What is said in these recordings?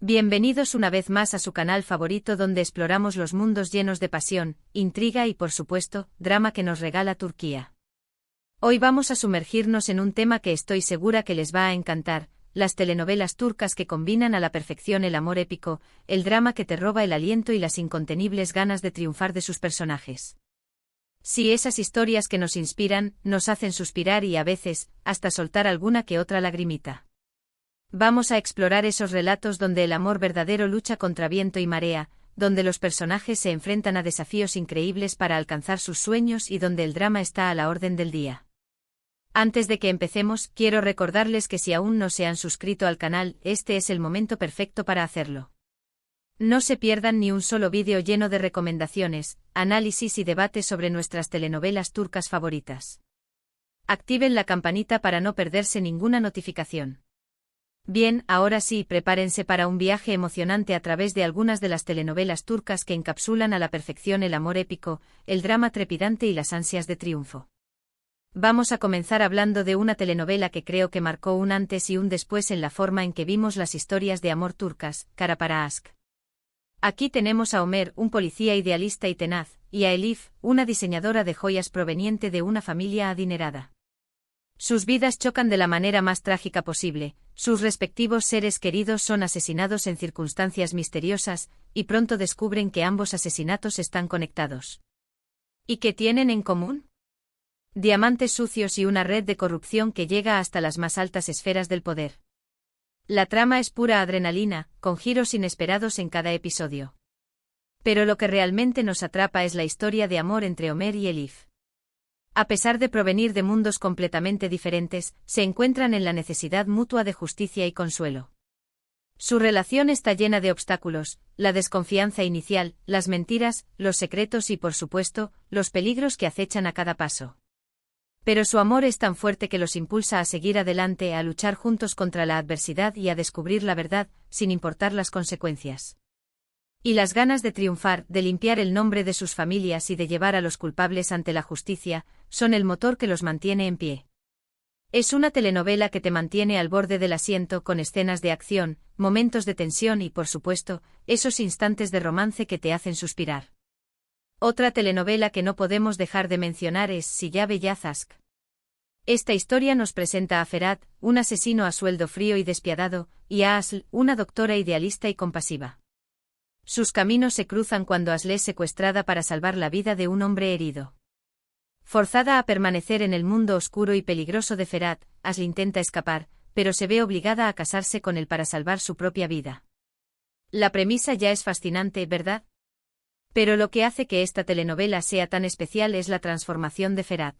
Bienvenidos una vez más a su canal favorito donde exploramos los mundos llenos de pasión, intriga y por supuesto, drama que nos regala Turquía. Hoy vamos a sumergirnos en un tema que estoy segura que les va a encantar, las telenovelas turcas que combinan a la perfección el amor épico, el drama que te roba el aliento y las incontenibles ganas de triunfar de sus personajes. Sí, esas historias que nos inspiran, nos hacen suspirar y a veces, hasta soltar alguna que otra lagrimita. Vamos a explorar esos relatos donde el amor verdadero lucha contra viento y marea, donde los personajes se enfrentan a desafíos increíbles para alcanzar sus sueños y donde el drama está a la orden del día. Antes de que empecemos, quiero recordarles que si aún no se han suscrito al canal, este es el momento perfecto para hacerlo. No se pierdan ni un solo vídeo lleno de recomendaciones, análisis y debates sobre nuestras telenovelas turcas favoritas. Activen la campanita para no perderse ninguna notificación. Bien, ahora sí, prepárense para un viaje emocionante a través de algunas de las telenovelas turcas que encapsulan a la perfección el amor épico, el drama trepidante y las ansias de triunfo. Vamos a comenzar hablando de una telenovela que creo que marcó un antes y un después en la forma en que vimos las historias de amor turcas, Kara Para Aşk. Aquí tenemos a Ömer, un policía idealista y tenaz, y a Elif, una diseñadora de joyas proveniente de una familia adinerada. Sus vidas chocan de la manera más trágica posible, sus respectivos seres queridos son asesinados en circunstancias misteriosas, y pronto descubren que ambos asesinatos están conectados. ¿Y qué tienen en común? Diamantes sucios y una red de corrupción que llega hasta las más altas esferas del poder. La trama es pura adrenalina, con giros inesperados en cada episodio. Pero lo que realmente nos atrapa es la historia de amor entre Ömer y Elif. A pesar de provenir de mundos completamente diferentes, se encuentran en la necesidad mutua de justicia y consuelo. Su relación está llena de obstáculos, la desconfianza inicial, las mentiras, los secretos y por supuesto, los peligros que acechan a cada paso. Pero su amor es tan fuerte que los impulsa a seguir adelante, a luchar juntos contra la adversidad y a descubrir la verdad, sin importar las consecuencias. Y las ganas de triunfar, de limpiar el nombre de sus familias y de llevar a los culpables ante la justicia, son el motor que los mantiene en pie. Es una telenovela que te mantiene al borde del asiento con escenas de acción, momentos de tensión y, por supuesto, esos instantes de romance que te hacen suspirar. Otra telenovela que no podemos dejar de mencionar es Siyah Beyaz Aşk. Esta historia nos presenta a Ferhat, un asesino a sueldo frío y despiadado, y a Aslı, una doctora idealista y compasiva. Sus caminos se cruzan cuando Aslı es secuestrada para salvar la vida de un hombre herido. Forzada a permanecer en el mundo oscuro y peligroso de Ferhat, Aslı intenta escapar, pero se ve obligada a casarse con él para salvar su propia vida. La premisa ya es fascinante, ¿verdad? Pero lo que hace que esta telenovela sea tan especial es la transformación de Ferhat.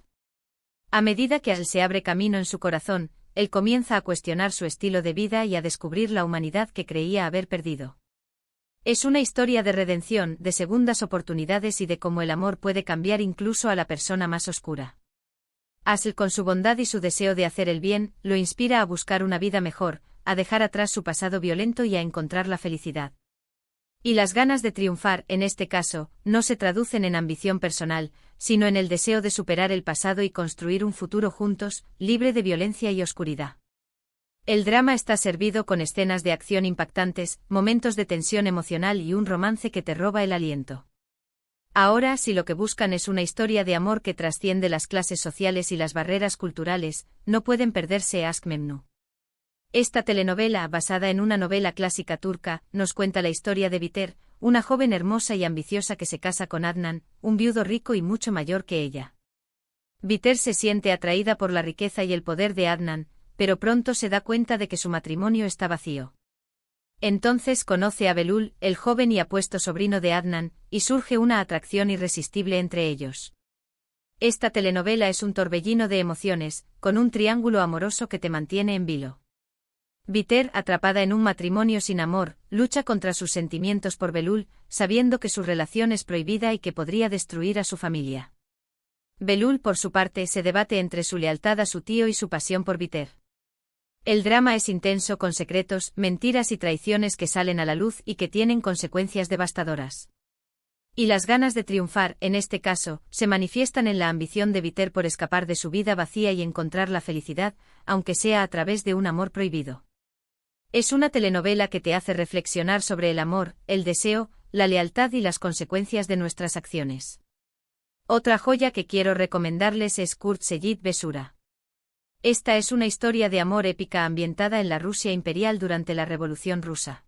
A medida que Aslı se abre camino en su corazón, él comienza a cuestionar su estilo de vida y a descubrir la humanidad que creía haber perdido. Es una historia de redención, de segundas oportunidades y de cómo el amor puede cambiar incluso a la persona más oscura. Aslı, con su bondad y su deseo de hacer el bien, lo inspira a buscar una vida mejor, a dejar atrás su pasado violento y a encontrar la felicidad. Y las ganas de triunfar, en este caso, no se traducen en ambición personal, sino en el deseo de superar el pasado y construir un futuro juntos, libre de violencia y oscuridad. El drama está servido con escenas de acción impactantes, momentos de tensión emocional y un romance que te roba el aliento. Ahora, si lo que buscan es una historia de amor que trasciende las clases sociales y las barreras culturales, no pueden perderse Aşk Memnu. Esta telenovela, basada en una novela clásica turca, nos cuenta la historia de Biter, una joven hermosa y ambiciosa que se casa con Adnan, un viudo rico y mucho mayor que ella. Biter se siente atraída por la riqueza y el poder de Adnan, pero pronto se da cuenta de que su matrimonio está vacío. Entonces conoce a Belul, el joven y apuesto sobrino de Adnan, y surge una atracción irresistible entre ellos. Esta telenovela es un torbellino de emociones, con un triángulo amoroso que te mantiene en vilo. Biter, atrapada en un matrimonio sin amor, lucha contra sus sentimientos por Belul, sabiendo que su relación es prohibida y que podría destruir a su familia. Belul, por su parte, se debate entre su lealtad a su tío y su pasión por Biter. El drama es intenso, con secretos, mentiras y traiciones que salen a la luz y que tienen consecuencias devastadoras. Y las ganas de triunfar, en este caso, se manifiestan en la ambición de Biter por escapar de su vida vacía y encontrar la felicidad, aunque sea a través de un amor prohibido. Es una telenovela que te hace reflexionar sobre el amor, el deseo, la lealtad y las consecuencias de nuestras acciones. Otra joya que quiero recomendarles es Kurt Seyit Besura. Esta es una historia de amor épica ambientada en la Rusia imperial durante la Revolución Rusa.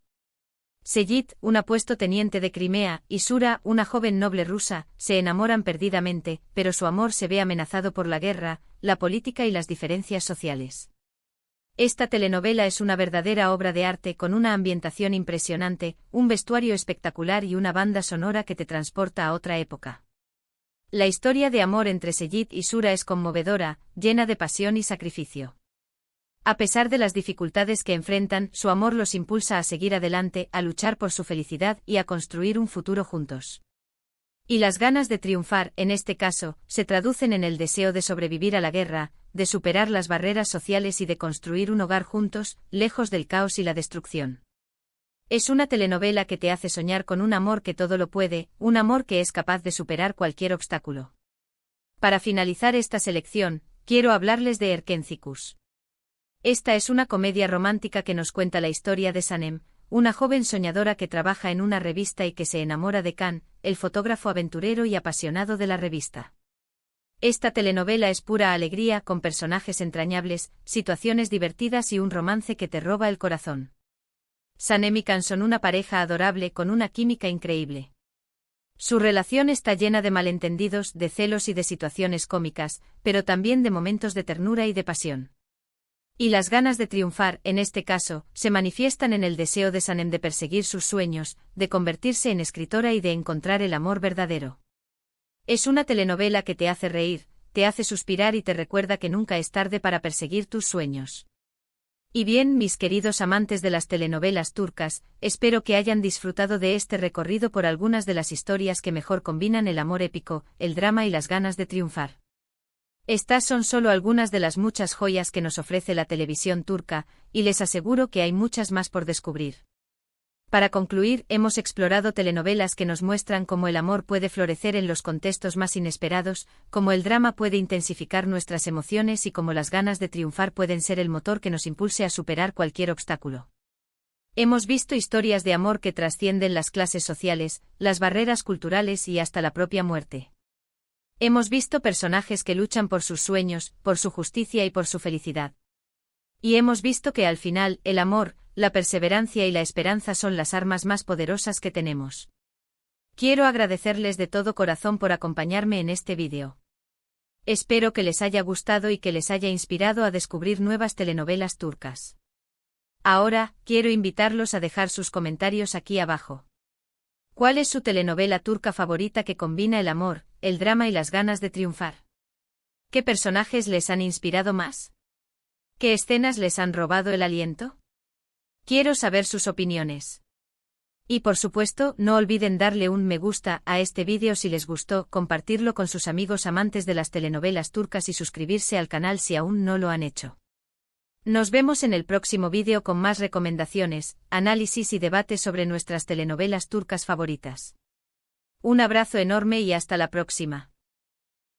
Seyit, un apuesto teniente de Crimea, y Sura, una joven noble rusa, se enamoran perdidamente, pero su amor se ve amenazado por la guerra, la política y las diferencias sociales. Esta telenovela es una verdadera obra de arte con una ambientación impresionante, un vestuario espectacular y una banda sonora que te transporta a otra época. La historia de amor entre Seyit y Sura es conmovedora, llena de pasión y sacrificio. A pesar de las dificultades que enfrentan, su amor los impulsa a seguir adelante, a luchar por su felicidad y a construir un futuro juntos. Y las ganas de triunfar, en este caso, se traducen en el deseo de sobrevivir a la guerra, de superar las barreras sociales y de construir un hogar juntos, lejos del caos y la destrucción. Es una telenovela que te hace soñar con un amor que todo lo puede, un amor que es capaz de superar cualquier obstáculo. Para finalizar esta selección, quiero hablarles de Erkencikus. Esta es una comedia romántica que nos cuenta la historia de Sanem, una joven soñadora que trabaja en una revista y que se enamora de Can, el fotógrafo aventurero y apasionado de la revista. Esta telenovela es pura alegría con personajes entrañables, situaciones divertidas y un romance que te roba el corazón. Sanem y Can son una pareja adorable con una química increíble. Su relación está llena de malentendidos, de celos y de situaciones cómicas, pero también de momentos de ternura y de pasión. Y las ganas de triunfar, en este caso, se manifiestan en el deseo de Sanem de perseguir sus sueños, de convertirse en escritora y de encontrar el amor verdadero. Es una telenovela que te hace reír, te hace suspirar y te recuerda que nunca es tarde para perseguir tus sueños. Y bien, mis queridos amantes de las telenovelas turcas, espero que hayan disfrutado de este recorrido por algunas de las historias que mejor combinan el amor épico, el drama y las ganas de triunfar. Estas son solo algunas de las muchas joyas que nos ofrece la televisión turca, y les aseguro que hay muchas más por descubrir. Para concluir, hemos explorado telenovelas que nos muestran cómo el amor puede florecer en los contextos más inesperados, cómo el drama puede intensificar nuestras emociones y cómo las ganas de triunfar pueden ser el motor que nos impulse a superar cualquier obstáculo. Hemos visto historias de amor que trascienden las clases sociales, las barreras culturales y hasta la propia muerte. Hemos visto personajes que luchan por sus sueños, por su justicia y por su felicidad. Y hemos visto que al final, el amor, la perseverancia y la esperanza son las armas más poderosas que tenemos. Quiero agradecerles de todo corazón por acompañarme en este vídeo. Espero que les haya gustado y que les haya inspirado a descubrir nuevas telenovelas turcas. Ahora, quiero invitarlos a dejar sus comentarios aquí abajo. ¿Cuál es su telenovela turca favorita que combina el amor, el drama y las ganas de triunfar? ¿Qué personajes les han inspirado más? ¿Qué escenas les han robado el aliento? Quiero saber sus opiniones. Y por supuesto, no olviden darle un me gusta a este vídeo si les gustó, compartirlo con sus amigos amantes de las telenovelas turcas y suscribirse al canal si aún no lo han hecho. Nos vemos en el próximo vídeo con más recomendaciones, análisis y debates sobre nuestras telenovelas turcas favoritas. Un abrazo enorme y hasta la próxima.